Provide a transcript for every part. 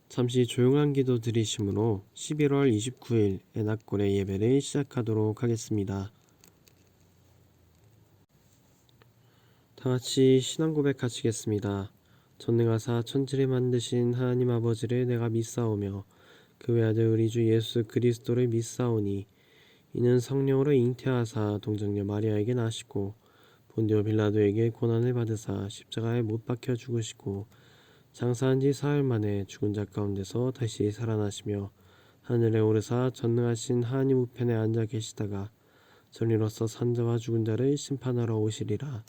잠시 조용한 기도 드리심으로 11월 29일 애낙골의 예배를 시작하도록 하겠습니다. 다같이 신앙 고백하시겠습니다. 전능하사 천지를 만드신 하나님 아버지를 내가 믿사오며 그 외아들 우리 주 예수 그리스도를 믿사오니 이는 성령으로 잉태하사 동정녀 마리아에게 나시고 본디오 빌라도에게 고난을 받으사 십자가에 못 박혀 죽으시고 장사한 지 사흘 만에 죽은 자 가운데서 다시 살아나시며 하늘에 오르사 전능하신 하나님 우편에 앉아 계시다가 전리로서 산자와 죽은 자를 심판하러 오시리라.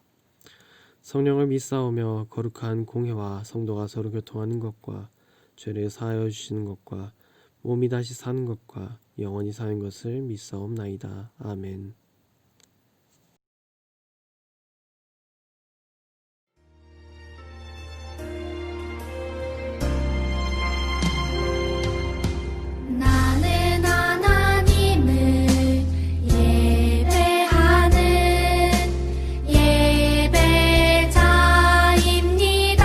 성령을 믿사오며 거룩한 공회와 성도가 서로 교통하는 것과 죄를 사하여 주시는 것과 몸이 다시 사는 것과 영원히 사는 것을 믿사옵나이다. 아멘. 나는 하나님을 예배하는 예배자입니다.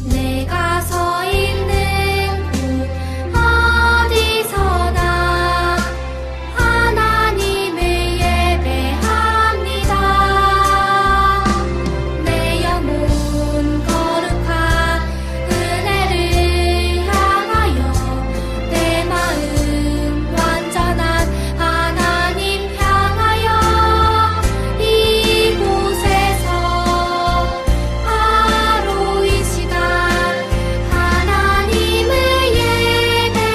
내가 서 있는 곳 어디서나 하나님을 예배합니다. 내 영혼 거룩한 은혜를 향하여 내 마음 완전한 하나님 향하여 이곳에서 바로 이 시간 하나님을 예배합니다.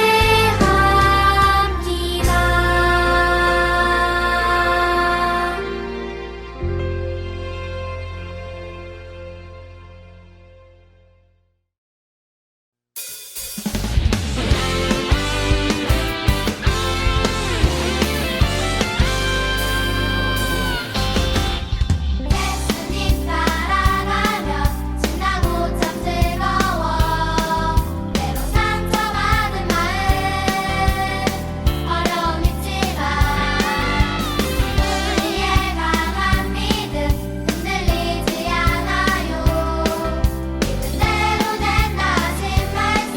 예수님 따라가면 신나고 참 즐거워. 때로 상처받은 마음 어려움 있지만 우리의 강한 믿음 흔들리지 않아요. 믿은 대로 된다신 말씀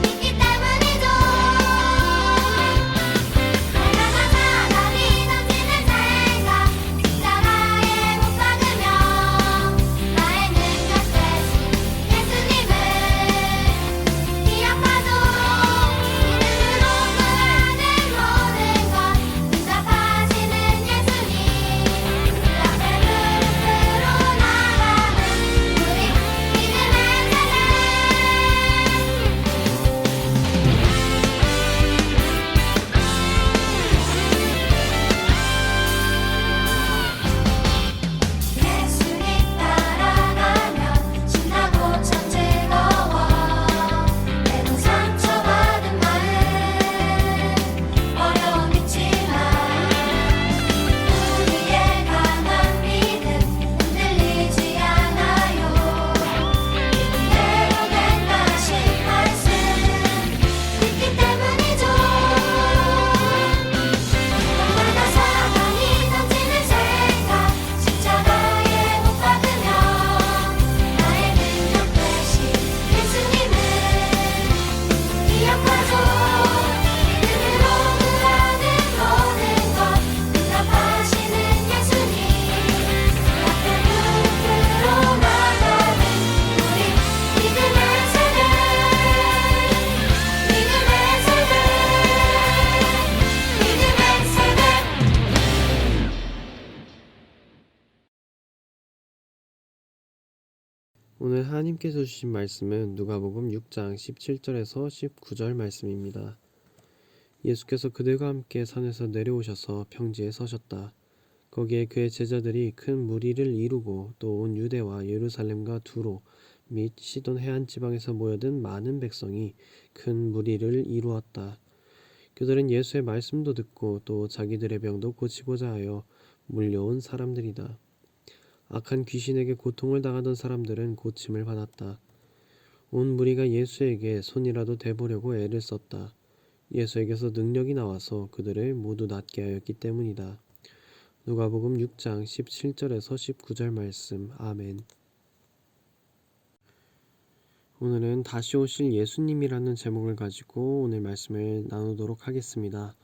믿기 때문이죠. 내가 사랑이 넘치는 생각 십자가에 못 박으며 나의 능력 되신 예수님을 기억하죠. 이름으로 말하는 모든 것 응답하시는 예수님 그 앞에 무릎으로 나가는 우리 믿음의 예수님 따라가면 신나고 참 즐거워. 때로 상처받은 마음 어려움 있지만 우리의 강한 믿음 흔들리지 않아요. 믿은 대로 된다신 말씀 믿기 때문이죠. 날마다 사랑이 넘치는 생각 십자가에 못 박으며 나의 능력 되신 예수님을 기억하죠. 믿음으로 구하는 모든 것 응답하시는 예수님 그 앞에 무릎으로 나가는 우리 믿음의 세대 믿음의 세대 믿음의 세대. 오늘 하나님께서 주신 말씀은 누가복음 6장 17절에서 19절 말씀입니다. 예수께서 그들과 함께 산에서 내려오셔서 평지에 서셨다. 거기에 그의 제자들이 큰 무리를 이루고 또 온 유대와 예루살렘과 두로 및 시돈 해안 지방에서 모여든 많은 백성이 큰 무리를 이루었다. 그들은 예수의 말씀도 듣고 또 자기들의 병도 고치고자 하여 몰려온 사람들이다. 악한 귀신에게 고통을 당하던 사람들은 고침을 받았다. 온 무리가 예수에게 손이라도 대보려고 애를 썼다. 예수에게서 능력이 나와서 그들을 모두 낫게 하였기 때문이다. 누가복음 6장 17절에서 19절 말씀. 아멘. 오늘은 다시 오실 예수님이라는 제목을 가지고 오늘 말씀을 나누도록 하겠습니다.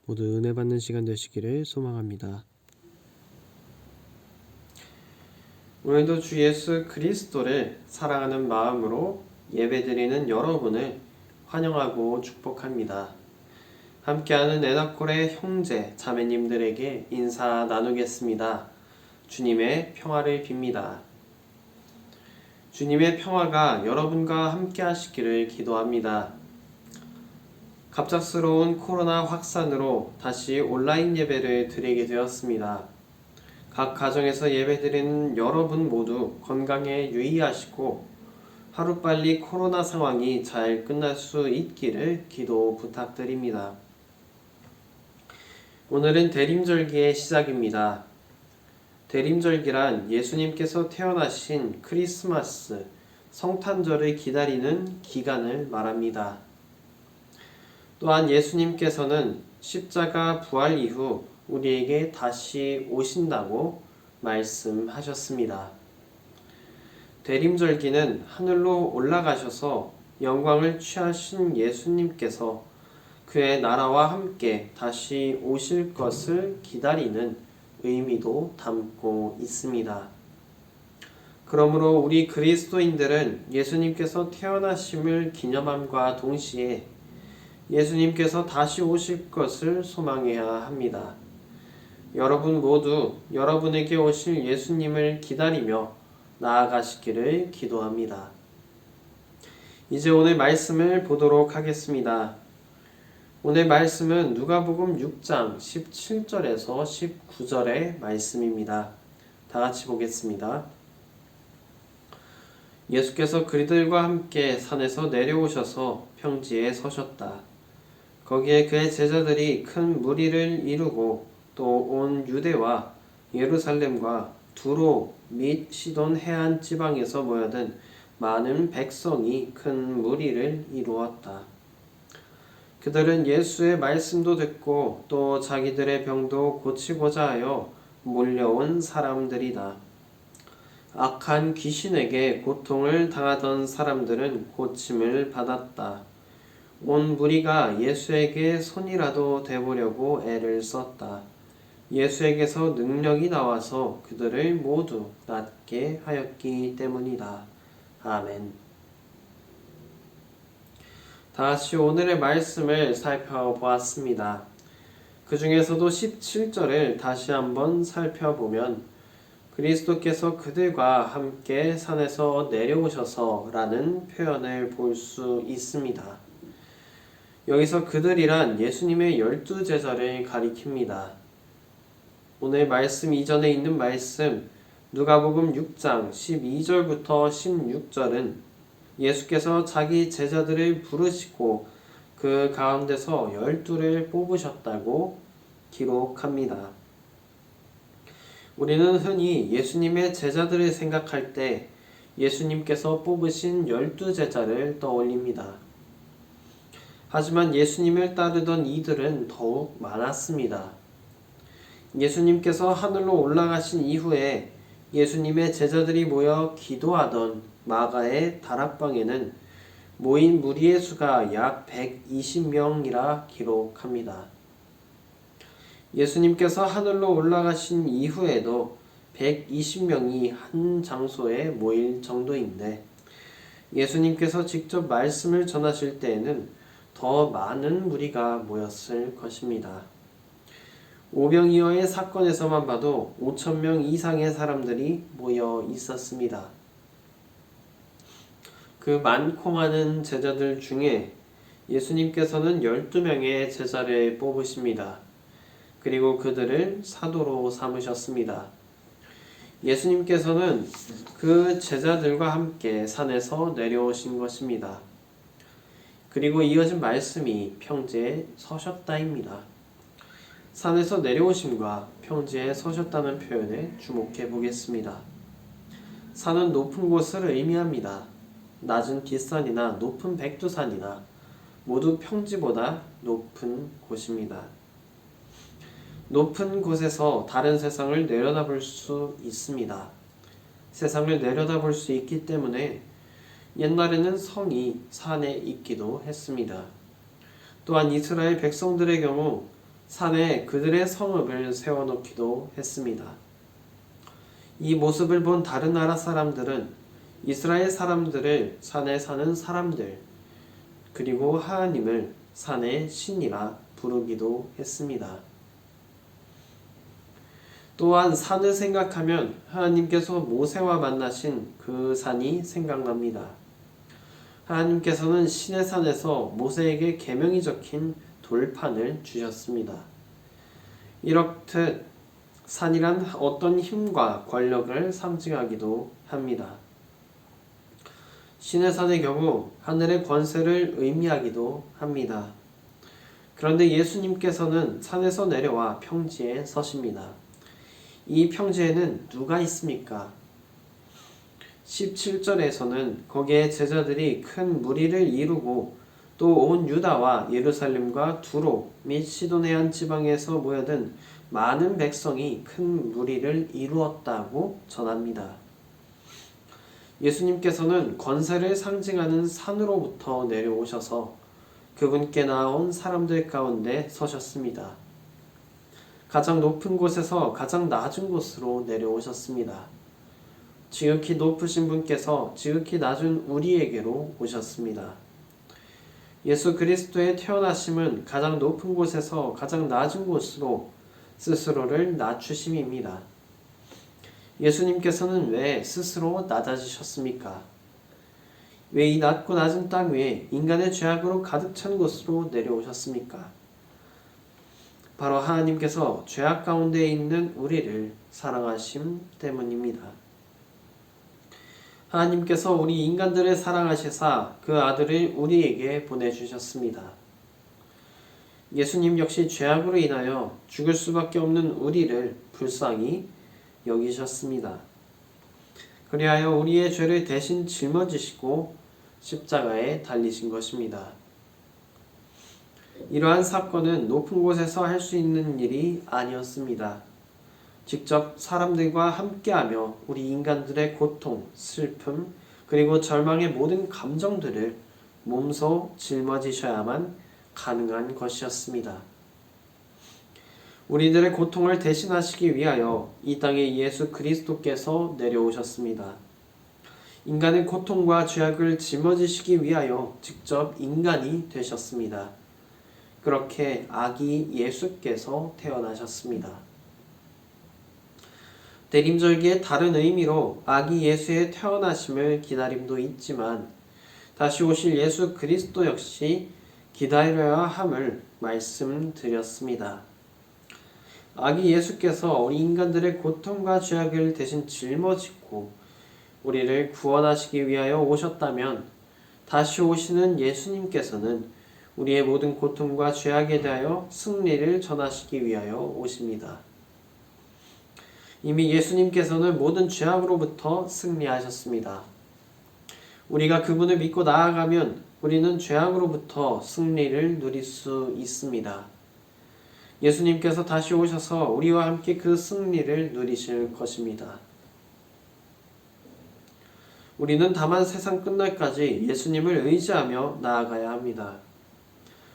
모두 은혜 받는 시간 되시기를 소망합니다. 오늘도 주 예수 그리스도를 사랑하는 마음으로 예배드리는 여러분을 환영하고 축복합니다. 함께하는 애나콜의 형제, 자매님들에게 인사 나누겠습니다. 주님의 평화를 빕니다. 주님의 평화가 여러분과 함께 하시기를 기도합니다. 갑작스러운 코로나 확산으로 다시 온라인 예배를 드리게 되었습니다. 각 가정에서 예배드리는 여러분 모두 건강에 유의하시고 하루빨리 코로나 상황이 잘 끝날 수 있기를 기도 부탁드립니다. 오늘은 대림절기의 시작입니다. 대림절기란 예수님께서 태어나신 크리스마스, 성탄절을 기다리는 기간을 말합니다. 또한 예수님께서는 십자가 부활 이후 우리에게 다시 오신다고 말씀하셨습니다. 대림절기는 하늘로 올라가셔서 영광을 취하신 예수님께서 그의 나라와 함께 다시 오실 것을 기다리는 의미도 담고 있습니다. 그러므로 우리 그리스도인들은 예수님께서 태어나심을 기념함과 동시에 예수님께서 다시 오실 것을 소망해야 합니다. 여러분 모두 여러분에게 오실 예수님을 기다리며 나아가시기를 기도합니다. 이제 오늘 말씀을 보도록 하겠습니다. 오늘 말씀은 누가복음 6장 17절에서 19절의 말씀입니다. 다 같이 보겠습니다. 예수께서 그들과 함께 산에서 내려오셔서 평지에 서셨다. 거기에 그의 제자들이 큰 무리를 이루고 또 온 유대와 예루살렘과 두로 및 시돈 해안 지방에서 모여든 많은 백성이 큰 무리를 이루었다. 그들은 예수의 말씀도 듣고 또 자기들의 병도 고치고자 하여 몰려온 사람들이다. 악한 귀신에게 고통을 당하던 사람들은 고침을 받았다. 온 무리가 예수에게 손이라도 대보려고 애를 썼다. 예수에게서 능력이 나와서 그들을 모두 낫게 하였기 때문이다. 아멘. 다시 오늘의 말씀을 살펴보았습니다. 그 중에서도 17절을 다시 한번 살펴보면 그리스도께서 그들과 함께 산에서 내려오셔서 라는 표현을 볼 수 있습니다. 여기서 그들이란 예수님의 12제자를 가리킵니다. 오늘 말씀 이전에 있는 말씀 누가복음 6장 12절부터 16절은 예수께서 자기 제자들을 부르시고 그 가운데서 12를 뽑으셨다고 기록합니다. 우리는 흔히 예수님의 제자들을 생각할 때 예수님께서 뽑으신 12제자를 떠올립니다. 하지만 예수님을 따르던 이들은 더욱 많았습니다. 예수님께서 하늘로 올라가신 이후에 예수님의 제자들이 모여 기도하던 마가의 다락방에는 모인 무리의 수가 약 120명이라 기록합니다. 예수님께서 하늘로 올라가신 이후에도 120명이 한 장소에 모일 정도인데 예수님께서 직접 말씀을 전하실 때에는 더 많은 무리가 모였을 것입니다. 오병이어의 사건에서만 봐도 5,000명 이상의 사람들이 모여 있었습니다. 그 많고 많은 제자들 중에 예수님께서는 12명의 제자를 뽑으십니다. 그리고 그들을 사도로 삼으셨습니다. 예수님께서는 그 제자들과 함께 산에서 내려오신 것입니다. 그리고 이어진 말씀이 평지에 서셨다입니다. 산에서 내려오심과 평지에 서셨다는 표현에 주목해 보겠습니다. 산은 높은 곳을 의미합니다. 낮은 뒷산이나 높은 백두산이나 모두 평지보다 높은 곳입니다. 높은 곳에서 다른 세상을 내려다볼 수 있습니다. 세상을 내려다볼 수 있기 때문에 옛날에는 성이 산에 있기도 했습니다. 또한 이스라엘 백성들의 경우 산에 그들의 성읍을 세워놓기도 했습니다. 이 모습을 본 다른 나라 사람들은 이스라엘 사람들을 산에 사는 사람들, 그리고 하나님을 산의 신이라 부르기도 했습니다. 또한 산을 생각하면 하나님께서 모세와 만나신 그 산이 생각납니다. 하나님께서는 시내산에서 모세에게 계명이 적힌 돌판을 주셨습니다. 이렇듯 산이란 어떤 힘과 권력을 상징하기도 합니다. 시내산의 경우 하늘의 권세를 의미하기도 합니다. 그런데 예수님께서는 산에서 내려와 평지에 서십니다. 이 평지에는 누가 있습니까? 17절에서는 거기에 제자들이 큰 무리를 이루고 또 온 유다와 예루살렘과 두로 및 시도네안 지방에서 모여든 많은 백성이 큰 무리를 이루었다고 전합니다. 예수님께서는 권세를 상징하는 산으로부터 내려오셔서 그분께 나온 사람들 가운데 서셨습니다. 가장 높은 곳에서 가장 낮은 곳으로 내려오셨습니다. 지극히 높으신 분께서 지극히 낮은 우리에게로 오셨습니다. 예수 그리스도의 태어나심은 가장 높은 곳에서 가장 낮은 곳으로 스스로를 낮추심입니다. 예수님께서는 왜 스스로 낮아지셨습니까? 왜 이 낮고 낮은 땅 위에 인간의 죄악으로 가득 찬 곳으로 내려오셨습니까? 바로 하나님께서 죄악 가운데 있는 우리를 사랑하심 때문입니다. 하나님께서 우리 인간들을 사랑하시사 그 아들을 우리에게 보내주셨습니다. 예수님 역시 죄악으로 인하여 죽을 수밖에 없는 우리를 불쌍히 여기셨습니다. 그리하여 우리의 죄를 대신 짊어지시고 십자가에 달리신 것입니다. 이러한 사건은 높은 곳에서 할 수 있는 일이 아니었습니다. 직접 사람들과 함께하며 우리 인간들의 고통, 슬픔, 그리고 절망의 모든 감정들을 몸소 짊어지셔야만 가능한 것이었습니다. 우리들의 고통을 대신하시기 위하여 이 땅에 예수 그리스도께서 내려오셨습니다. 인간의 고통과 죄악을 짊어지시기 위하여 직접 인간이 되셨습니다. 그렇게 아기 예수께서 태어나셨습니다. 대림절기의 다른 의미로 아기 예수의 태어나심을 기다림도 있지만 다시 오실 예수 그리스도 역시 기다려야 함을 말씀드렸습니다. 아기 예수께서 우리 인간들의 고통과 죄악을 대신 짊어지고 우리를 구원하시기 위하여 오셨다면 다시 오시는 예수님께서는 우리의 모든 고통과 죄악에 대하여 승리를 전하시기 위하여 오십니다. 이미 예수님께서는 모든 죄악으로부터 승리하셨습니다. 우리가 그분을 믿고 나아가면 우리는 죄악으로부터 승리를 누릴 수 있습니다. 예수님께서 다시 오셔서 우리와 함께 그 승리를 누리실 것입니다. 우리는 다만 세상 끝날까지 예수님을 의지하며 나아가야 합니다.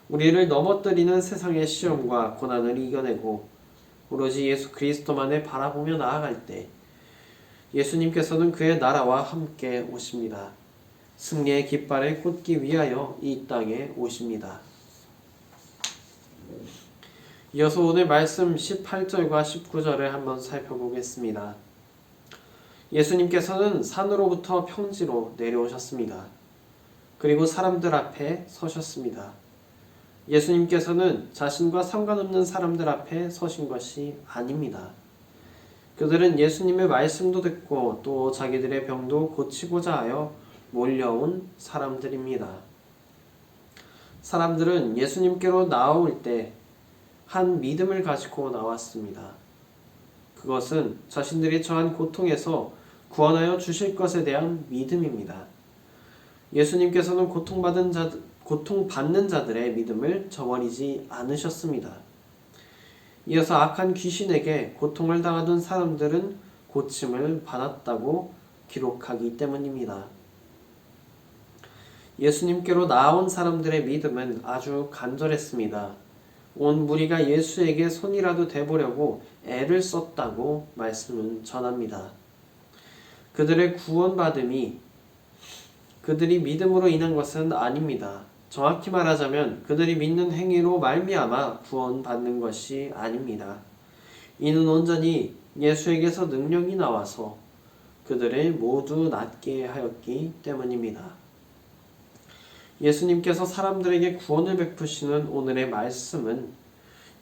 우리를 넘어뜨리는 세상의 시험과 고난을 이겨내고 오로지 예수 그리스도만을 바라보며 나아갈 때 예수님께서는 그의 나라와 함께 오십니다. 승리의 깃발을 꽂기 위하여 이 땅에 오십니다. 이어서 오늘 말씀 18절과 19절을 한번 살펴보겠습니다. 예수님께서는 산으로부터 평지로 내려오셨습니다. 그리고 사람들 앞에 서셨습니다. 예수님께서는 자신과 상관없는 사람들 앞에 서신 것이 아닙니다. 그들은 예수님의 말씀도 듣고 또 자기들의 병도 고치고자 하여 몰려온 사람들입니다. 사람들은 예수님께로 나올 때 한 믿음을 가지고 나왔습니다. 그것은 자신들이 처한 고통에서 구원하여 주실 것에 대한 믿음입니다. 예수님께서는 고통받는 자들의 믿음을 저버리지 않으셨습니다. 이어서 악한 귀신에게 고통을 당하던 사람들은 고침을 받았다고 기록하기 때문입니다. 예수님께로 나아온 사람들의 믿음은 아주 간절했습니다. 온 무리가 예수에게 손이라도 대보려고 애를 썼다고 말씀은 전합니다. 그들의 구원받음이 그들이 믿음으로 인한 것은 아닙니다. 정확히 말하자면 그들이 믿는 행위로 말미암아 구원받는 것이 아닙니다. 이는 온전히 예수에게서 능력이 나와서 그들을 모두 낫게 하였기 때문입니다. 예수님께서 사람들에게 구원을 베푸시는 오늘의 말씀은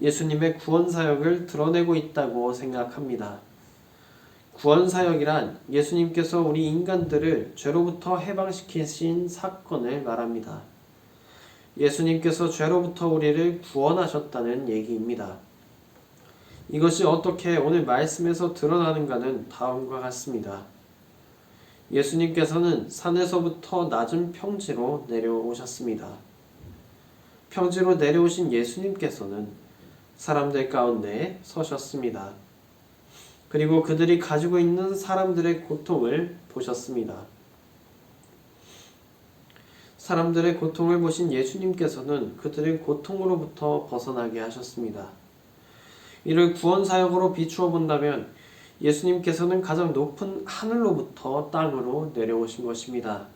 예수님의 구원 사역을 드러내고 있다고 생각합니다. 구원 사역이란 예수님께서 우리 인간들을 죄로부터 해방시키신 사건을 말합니다. 예수님께서 죄로부터 우리를 구원하셨다는 얘기입니다. 이것이 어떻게 오늘 말씀에서 드러나는가는 다음과 같습니다. 예수님께서는 산에서부터 낮은 평지로 내려오셨습니다. 평지로 내려오신 예수님께서는 사람들 가운데 서셨습니다. 그리고 그들이 가지고 있는 사람들의 고통을 보셨습니다. 사람들의 고통을 보신 예수님께서는 그들의 고통으로부터 벗어나게 하셨습니다. 이를 구원 사역으로 비추어 본다면 예수님께서는 가장 높은 하늘로부터 땅으로 내려오신 것입니다.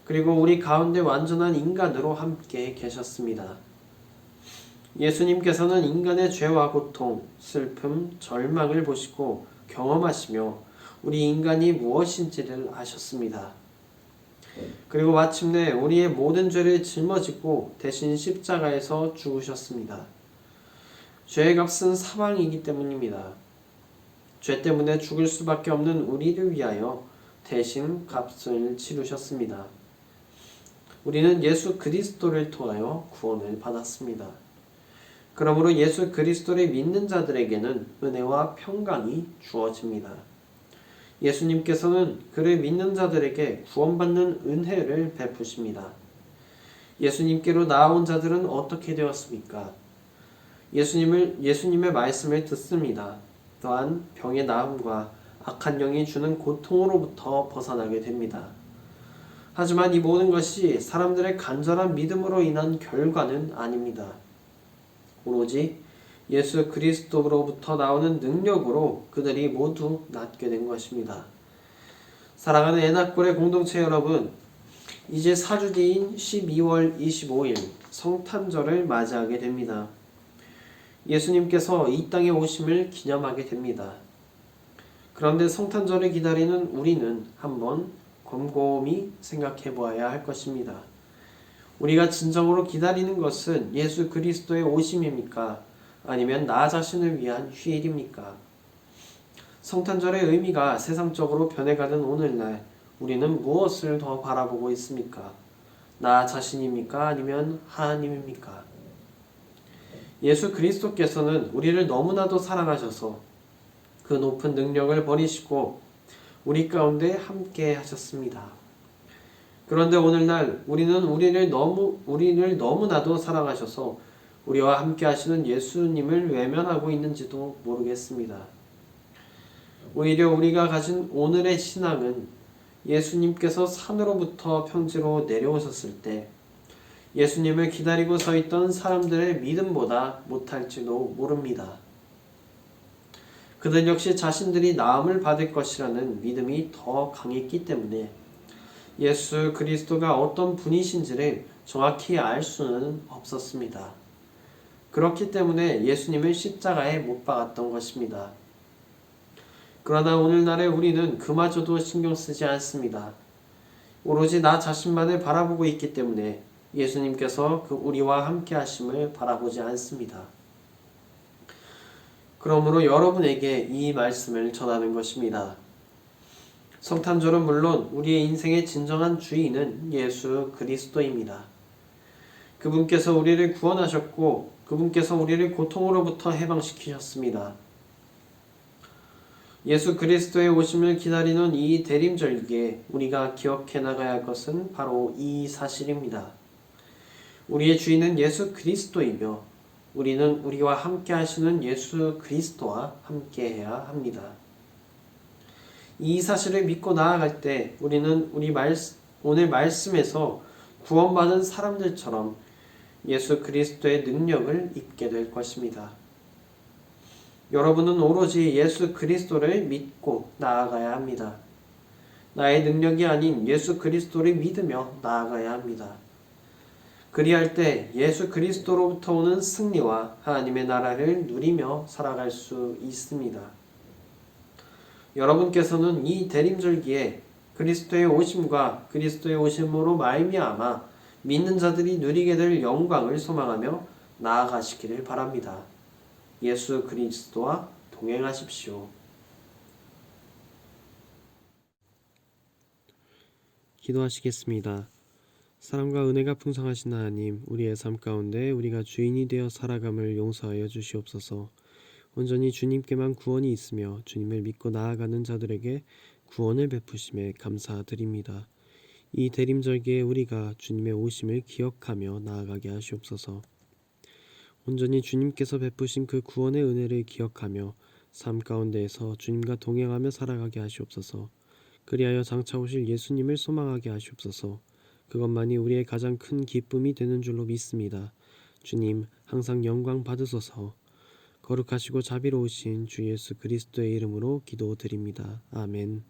그리고 우리 가운데 완전한 인간으로 함께 계셨습니다. 예수님께서는 인간의 죄와 고통, 슬픔, 절망을 보시고 경험하시며 우리 인간이 무엇인지를 아셨습니다. 그리고 마침내 우리의 모든 죄를 짊어지고 대신 십자가에서 죽으셨습니다. 죄의 값은 사망이기 때문입니다. 죄 때문에 죽을 수밖에 없는 우리를 위하여 대신 값을 치르셨습니다. 우리는 예수 그리스도를 통하여 구원을 받았습니다. 그러므로 예수 그리스도를 믿는 자들에게는 은혜와 평강이 주어집니다. 예수님께서는 그를 믿는 자들에게 구원받는 은혜를 베푸십니다. 예수님께로 나아온 자들은 어떻게 되었습니까? 예수님의 말씀을 듣습니다. 또한 병의 나음과 악한 영이 주는 고통으로부터 벗어나게 됩니다. 하지만 이 모든 것이 사람들의 간절한 믿음으로 인한 결과는 아닙니다. 오로지 예수 그리스도로부터 나오는 능력으로 그들이 모두 낫게 된 것입니다. 사랑하는 애낙골의 공동체 여러분, 이제 4주 뒤인 12월 25일 성탄절을 맞이하게 됩니다. 예수님께서 이 땅에 오심을 기념하게 됩니다. 그런데 성탄절을 기다리는 우리는 한번 곰곰이 생각해 보아야 할 것입니다. 우리가 진정으로 기다리는 것은 예수 그리스도의 오심입니까? 아니면 나 자신을 위한 휴일입니까? 성탄절의 의미가 세상적으로 변해가는 오늘날 우리는 무엇을 더 바라보고 있습니까? 나 자신입니까? 아니면 하나님입니까? 예수 그리스도께서는 우리를 너무나도 사랑하셔서 그 높은 능력을 버리시고 우리 가운데 함께 하셨습니다. 그런데 오늘날 우리는 우리를 너무나도 사랑하셔서 우리와 함께 하시는 예수님을 외면하고 있는지도 모르겠습니다. 오히려 우리가 가진 오늘의 신앙은 예수님께서 산으로부터 평지로 내려오셨을 때 예수님을 기다리고 서 있던 사람들의 믿음보다 못할지도 모릅니다. 그들 역시 자신들이 나음을 받을 것이라는 믿음이 더 강했기 때문에 예수 그리스도가 어떤 분이신지를 정확히 알 수는 없었습니다. 그렇기 때문에 예수님을 십자가에 못 박았던 것입니다. 그러나 오늘날의 우리는 그마저도 신경 쓰지 않습니다. 오로지 나 자신만을 바라보고 있기 때문에 예수님께서 우리와 함께 하심을 바라보지 않습니다. 그러므로 여러분에게 이 말씀을 전하는 것입니다. 성탄절은 물론 우리의 인생의 진정한 주인은 예수 그리스도입니다. 그분께서 우리를 구원하셨고 그분께서 우리를 고통으로부터 해방시키셨습니다. 예수 그리스도의 오심을 기다리는 이 대림절기에 우리가 기억해 나가야 할 것은 바로 이 사실입니다. 우리의 주인은 예수 그리스도이며 우리는 우리와 함께 하시는 예수 그리스도와 함께 해야 합니다. 이 사실을 믿고 나아갈 때 우리는 오늘 말씀에서 구원받은 사람들처럼 예수 그리스도의 능력을 입게 될 것입니다. 여러분은 오로지 예수 그리스도를 믿고 나아가야 합니다. 나의 능력이 아닌 예수 그리스도를 믿으며 나아가야 합니다. 그리할 때 예수 그리스도로부터 오는 승리와 하나님의 나라를 누리며 살아갈 수 있습니다. 여러분께서는 이 대림절기에 그리스도의 오심과 그리스도의 오심으로 말미암아 믿는 자들이 누리게 될 영광을 소망하며 나아가시기를 바랍니다. 예수 그리스도와 동행하십시오. 기도하시겠습니다. 사랑과 은혜가 풍성하신 하나님, 우리의 삶 가운데 우리가 주인이 되어 살아감을 용서하여 주시옵소서. 온전히 주님께만 구원이 있으며 주님을 믿고 나아가는 자들에게 구원을 베푸심에 감사드립니다. 이 대림절기에 우리가 주님의 오심을 기억하며 나아가게 하시옵소서. 온전히 주님께서 베푸신 그 구원의 은혜를 기억하며 삶 가운데에서 주님과 동행하며 살아가게 하시옵소서. 그리하여 장차 오실 예수님을 소망하게 하시옵소서. 그것만이 우리의 가장 큰 기쁨이 되는 줄로 믿습니다. 주님, 항상 영광 받으소서. 거룩하시고 자비로우신 주 예수 그리스도의 이름으로 기도드립니다. 아멘.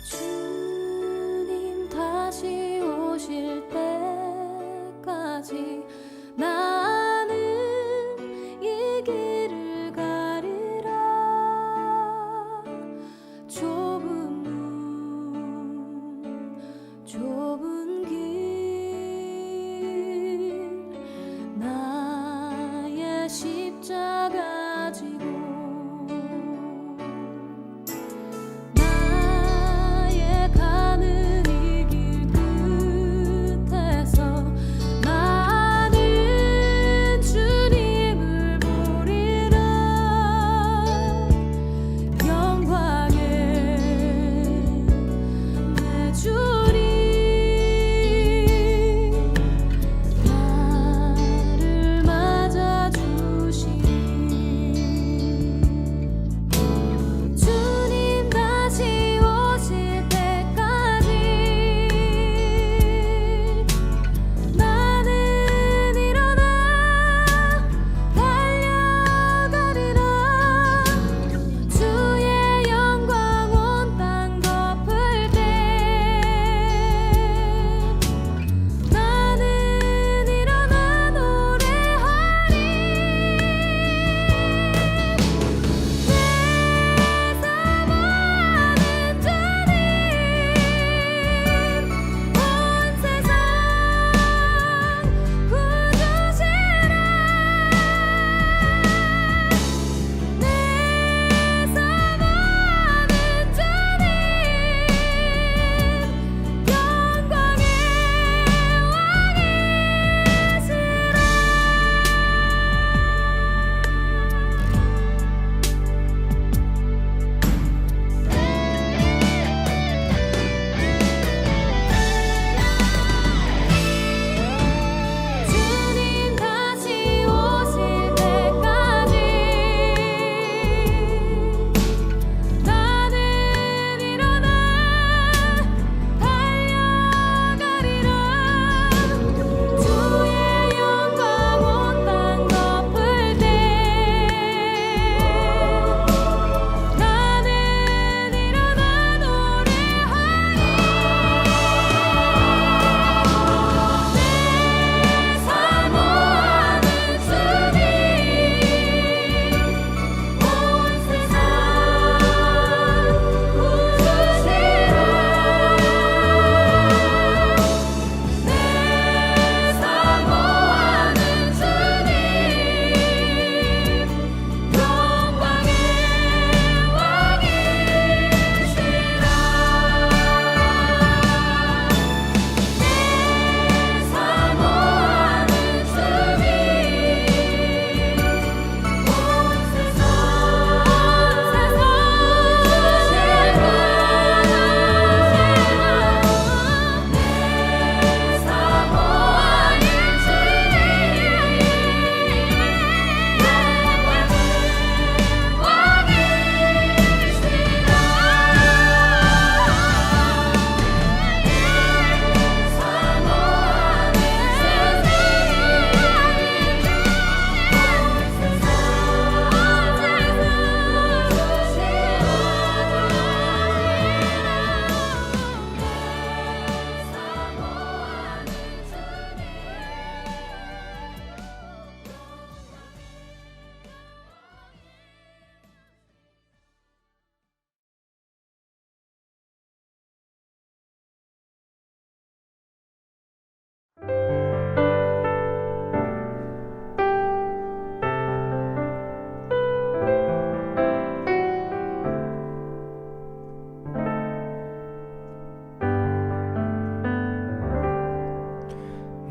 주님 다시 오실 때까지 나는 이 길을 가리라.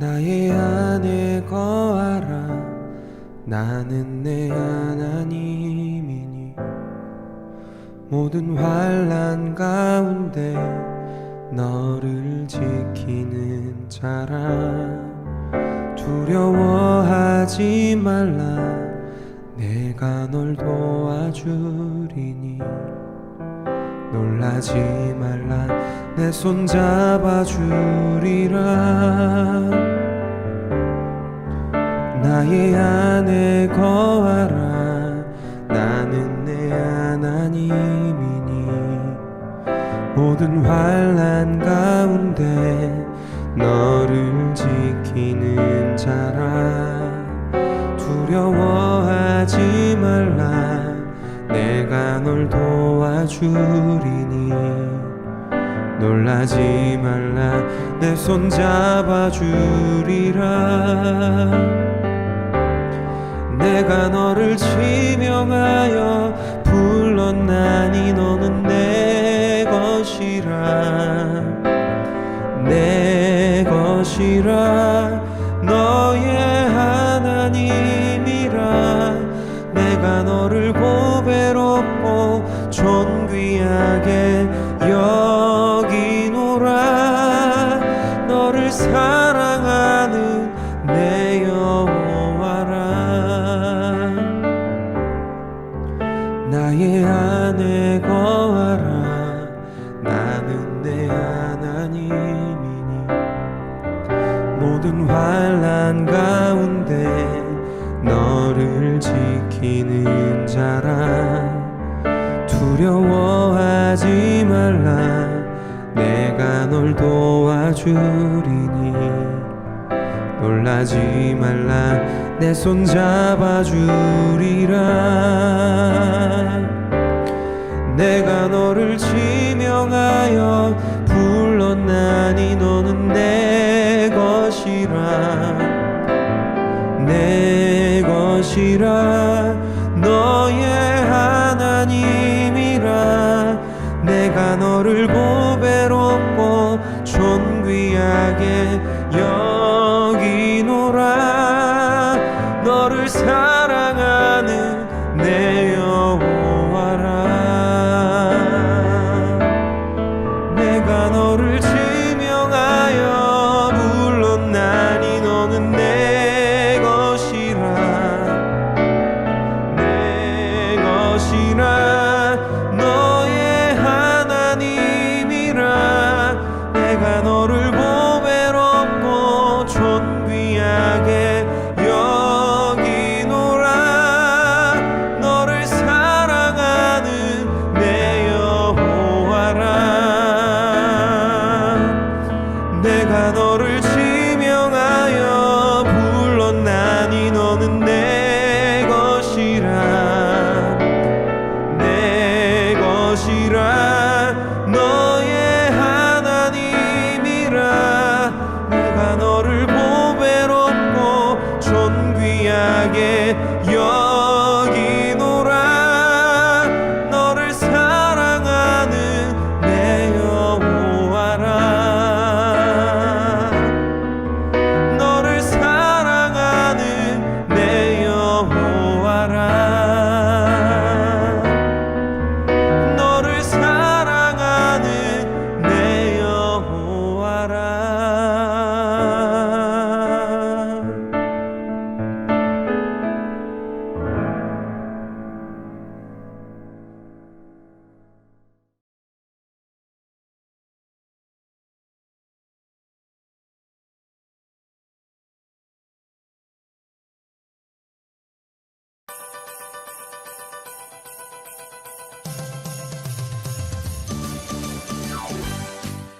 나의 안에 거하라. 나는 내 하나님이니 모든 환난 가운데 너를 지키는 자라. 두려워하지 말라. 내가 널 도와주리니 놀라지 말라. 내 손 잡아주리라. 나의 안에 거하라. 나는 내 하나님이니 모든 환난 가운데 너를 지키는 자라. 두려워하지 말라. 내가 널 도와주리니 놀라지 말라. 내 손 잡아주리라. 내가 너를 지명하여 불렀나니 너는 내 것이라. 내 것이라. 너의 하나님이라. 내가 너를 보배롭고 존귀하게 여기노라. 너를 사랑하는 내 여호와라. 나의 안에 거하라. 나는 내 하나님이니 모든 환난 가운데 너를 지키는 자라. 두려워하지 말라. 내가 널 도와주리니 놀라지 말라. 내 손 잡아주리라. 내가 너를 지명하여 불렀나니 너는 내 것이라. 내 것이라. 너의 하나님이라. 내가 너를 보배롭고 존귀하게 여기노라. 너를 사랑하는 내 여호와라. 내가 너를 지명하여 불렀나니 너는 내 것이라. 내 것이라. 너의 하나님이라. 내가 너를 보배롭고 존귀하게 여기노라. 너를 사랑하는 내 여호와라. 내가 너를 지명하여 불렀나니 너는 내 것이라. 내 것이라. 너의 하나님이라. 내가 너를 보배롭고 존귀하게 여기노라. 너를 사랑하는 내 여호와라. 너를 사랑하는 내 여호와라. 너를 사랑하는 내 여호와라.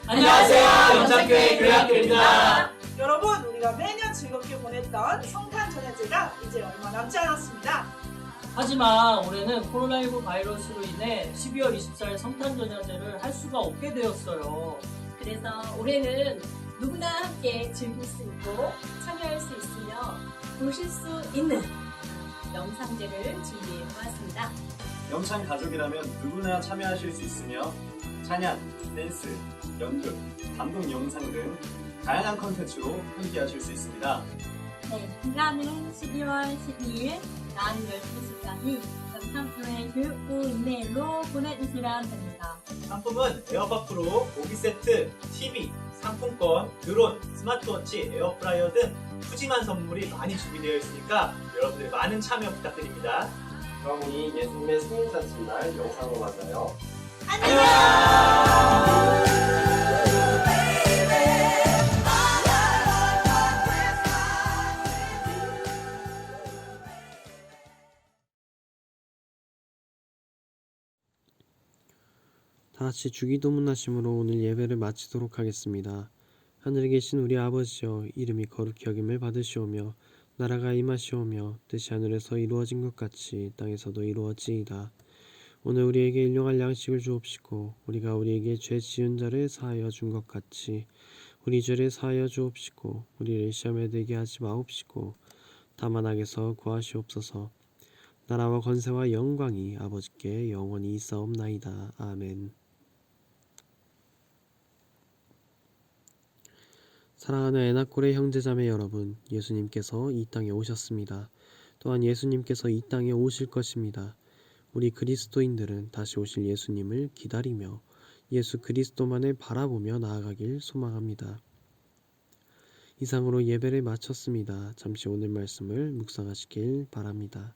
안녕하세요. 영산교회 교회학교입니다. 여러분, 우리가 매년 즐겁게 보냈던 성탄 전야제가 이제 얼마 남지 않았습니다. 하지만 올해는 코로나19 바이러스로 인해 12월 24일 성탄전야제를 할 수가 없게 되었어요. 그래서 올해는 누구나 함께 즐길 수 있고 참여할 수 있으며 보실 수 있는 영상제를 준비해 보았습니다. 영찬 가족이라면 누구나 참여하실 수 있으며 찬양, 댄스, 연극, 감동 영상 등 다양한 컨텐츠로 함께 하실 수 있습니다. 네, 기간은 12월 12일 낮 12시까지 영상통해 교육부 이메일로 보내주시면 됩니다. 상품은 에어팟 프로, 모기 세트, TV, 상품권, 드론, 스마트워치, 에어프라이어 등 푸짐한 선물이 많이 준비되어 있으니까 여러분들의 많은 참여 부탁드립니다. 그럼 우리 예수님의 생일 잔칫날 영상으로 만나요. 다 같이 주기도문 하심으로 오늘 예배를 마치도록 하겠습니다. 하늘에 계신 우리 아버지여, 이름이 거룩히 여김을 받으시오며 나라가 임하시오며 뜻이 하늘에서 이루어진 것 같이 땅에서도 이루어지이다. 오늘 우리에게 일용할 양식을 주옵시고 우리가 우리에게 죄 지은 자를 사하여 준 것 같이 우리 죄를 사하여 주옵시고 우리를 시험에 들게 하지 마옵시고 다만 악에서 구하시옵소서. 나라와 권세와 영광이 아버지께 영원히 있사옵나이다. 아멘. 사랑하는 에나콜의 형제자매 여러분, 예수님께서 이 땅에 오셨습니다. 또한 예수님께서 이 땅에 오실 것입니다. 우리 그리스도인들은 다시 오실 예수님을 기다리며 예수 그리스도만을 바라보며 나아가길 소망합니다. 이상으로 예배를 마쳤습니다. 잠시 오늘 말씀을 묵상하시길 바랍니다.